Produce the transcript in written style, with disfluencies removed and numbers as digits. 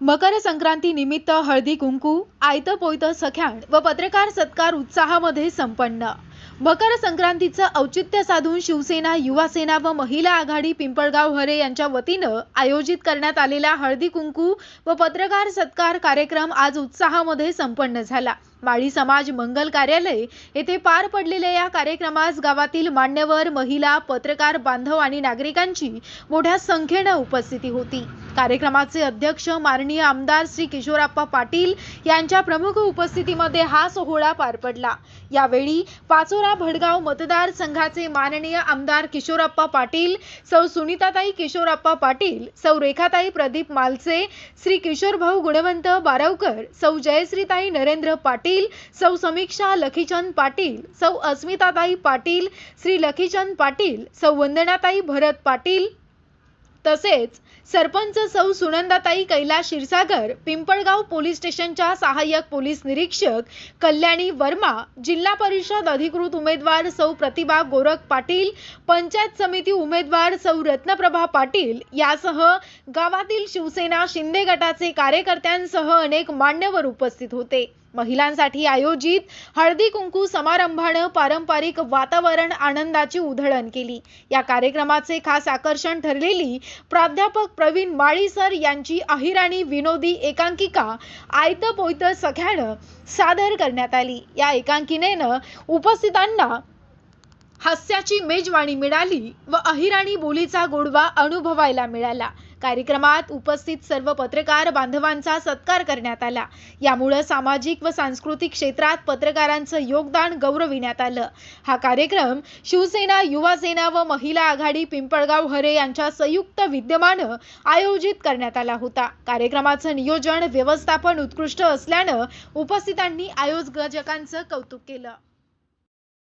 मकर संक्रांती निमित्त हळदी कुंकू, आयतं पोयतं सख्याण व पत्रकार सत्कार उत्साहामध्ये संपन्न। मकर संक्रांतीचं औचित्य साधून शिवसेना, युवासेना व महिला आघाडी पिंपळगाव हरे यांच्या वतीनं आयोजित करण्यात आलेला हळदी कुंकू व पत्रकार सत्कार कार्यक्रम आज उत्साहामध्ये संपन्न झाला। माळी समाज मंगल कार्यालय येथे पार पडलेल्या या कार्यक्रमास गावातील मान्यवर, महिला, पत्रकार बांधव आणि नागरिकांची मोठ्या संख्येने उपस्थिती होती। कार्यक्रमाचे अध्यक्ष माननीय आमदार श्री किशोरप्पा पाटील यांच्या प्रमुख उपस्थितीमध्ये हा सोहळा पार पडला। यावेळी पाचोरा भडगाव मतदारसंघाचे माननीय आमदार किशोरप्पा पाटील, सौ सुनीताताई किशोरप्पा पाटील, सौ रेखाताई प्रदीप मालसे, श्री किशोरभाऊ गुणवंत बारवकर, सौ जयश्रीताई नरेंद्र पाटील, सौ समीक्षा लखीचंद पाटील, सौ अस्मिताताई पाटील, श्री लखीचंद पाटील, सौ वंदनाताई भरत पाटील तसेच सरपंच सौ सुनंदाताई कैलास क्षीरसागर, पिंपळगाव पोलीस स्टेशनच्या सहाय्यक पोलीस निरीक्षक कल्याणी वर्मा, जिल्हा परिषद अधिकृत उमेदवार सौ प्रतिभा गोरख पाटील, पंचायत समिती उमेदवार सौ रत्नप्रभा पाटील यासह गावातील शिवसेना शिंदे गटाचे कार्यकर्त्यांसह अनेक मान्यवर उपस्थित होते। महिलांसाठी आयोजित हळदी कुंकू समारंभाने पारंपरिक वातावरण आनंदाची उधळण केली। या कार्यक्रमाचे खास आकर्षण ठरलेली प्राध्यापक प्रवीण माळी सर यांची अहिराणी विनोदी एकांकिका आयतं पोयतं सख्याण सादर करण्यात आली। या एकांकिकेनं उपस्थितांना हास्याची मेजवानी मिळाली व अहिराणी बोलीचा गोडवा अनुभवायला मिळाला। कार्यक्रमात उपस्थित सर्व पत्रकार बांधवांचा सत्कार करण्यात आला। यामुळे सामाजिक व सांस्कृतिक क्षेत्रात पत्रकारांचं योगदान गौरविण्यात आलं। हा कार्यक्रम शिवसेना, युवासेना व महिला आघाडी पिंपळगाव हरे यांच्या संयुक्त विद्यमानं आयोजित करण्यात आला होता। कार्यक्रमाचं नियोजन, व्यवस्थापन उत्कृष्ट असल्यानं उपस्थितांनी आयोजकांचं कौतुक केलं।